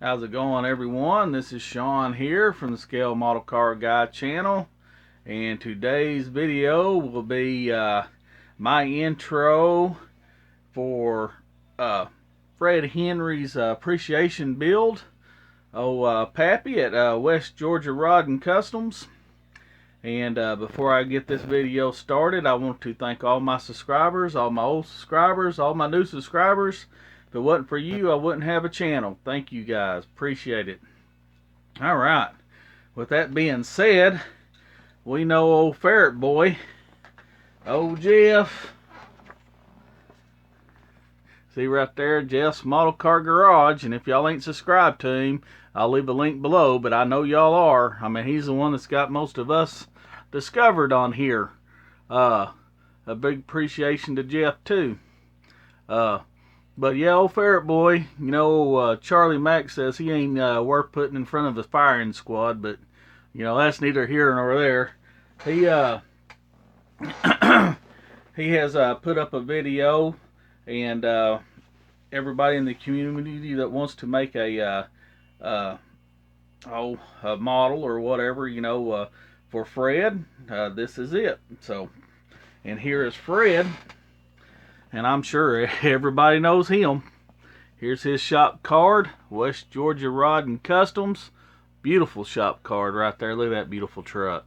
How's it going, everyone? This is Sean here from the Scale Model Car Guy channel, and today's video will be my intro for Fred Henry's appreciation build. Pappy at West Georgia Rod and Customs. And before I get this video started, I want to thank all my subscribers, all my old subscribers, all my new subscribers. If it wasn't for you, I wouldn't have a channel. Thank you guys. Appreciate it. Alright. With that being said, we know old Ferret Boy, old Jeff. See right there, Jeff's Model Car Garage. And if y'all ain't subscribed to him, I'll leave a link below. But I know y'all are. I mean, he's the one that's got most of us discovered on here. A big appreciation to Jeff, too. But yeah, old Ferret Boy, you know, Charlie Mack says he ain't worth putting in front of the firing squad, but, you know, that's neither here nor there. He, he has put up a video, and everybody in the community that wants to make a model or whatever, you know, for Fred, this is it. So, and here is Fred. And I'm sure everybody knows him. Here's his shop card, West Georgia Rod and Customs. Beautiful shop card right there. Look at that beautiful truck.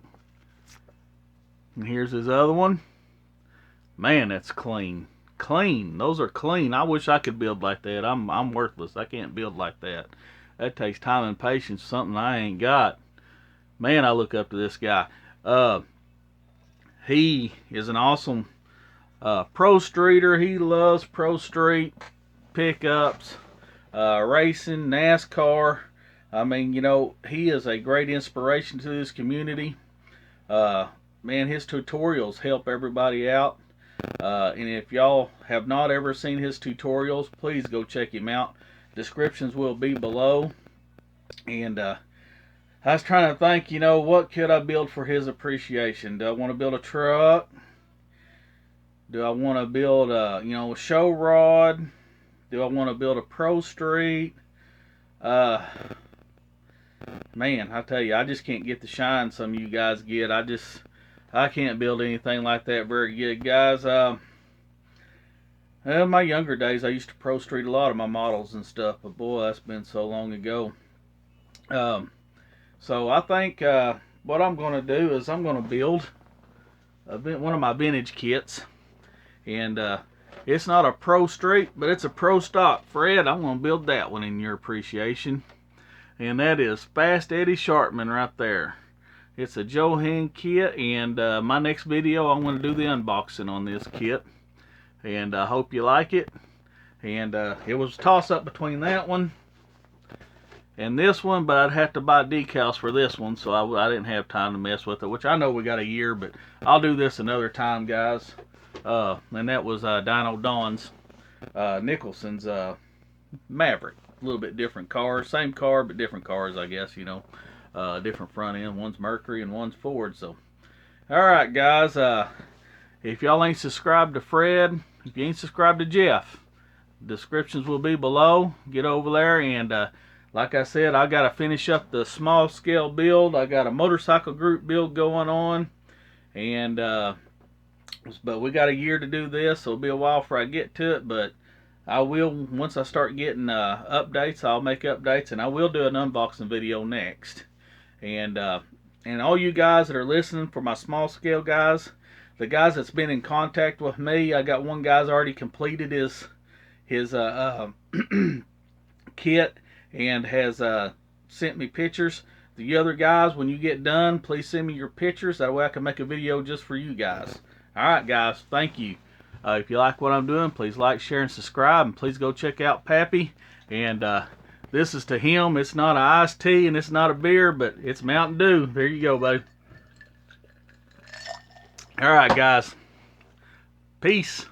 And here's his other one. Man, that's clean. Clean. Those are clean. I wish I could build like that. I'm worthless. I can't build like that. That takes time and patience, something I ain't got. Man, I look up to this guy. He is an awesome pro streeter. He loves pro street pickups, racing, NASCAR. I mean, you know, he is a great inspiration to this community. Man, his tutorials help everybody out. And if y'all have not ever seen his tutorials, please go check him out. Descriptions will be below. And I was trying to think, you know, what could I build for his appreciation? Do I want to build a truck? Do I want to build a, you know, a show rod? Do I want to build a pro street? Man, I tell you, I just can't get the shine some of you guys get. I can't build anything like that very good, guys. In my younger days, I used to pro street a lot of my models and stuff, but boy, that's been so long ago. So I think what I'm going to do is I'm going to build one of my vintage kits. And it's not a pro street, but it's a pro stock. Fred, I'm going to build that one in your appreciation. And that is Fast Eddie Sharpman right there. It's a Johan kit, and my next video I'm going to do the unboxing on this kit. And I hope you like it. And it was a toss-up between that one and this one, but I'd have to buy decals for this one, so I didn't have time to mess with it, which I know we got a year, but I'll do this another time, guys. And that was Dino Don's Nicholson's Maverick. A little bit different car, same car but different cars, I guess, you know. Different front end. One's Mercury and one's Ford. So, all right, guys. If y'all ain't subscribed to Fred, if you ain't subscribed to Jeff, descriptions will be below. Get over there, and like I said, I got to finish up the small scale build. I got a motorcycle group build going on, and but we got a year to do this, so it'll be a while before I get to it, but I will, once I start getting updates, I'll make updates, and I will do an unboxing video next. And all you guys that are listening, for my small scale guys, the guys that's been in contact with me, I got one guy's already completed his kit and has sent me pictures. The other guys, when you get done, please send me your pictures. That way I can make a video just for you guys. Alright guys, thank you. If you like what I'm doing, please like, share, and subscribe. And please go check out Pappy And this is to him. It's not an iced tea and it's not a beer, but it's Mountain Dew. There you go, buddy. All right, guys. Peace.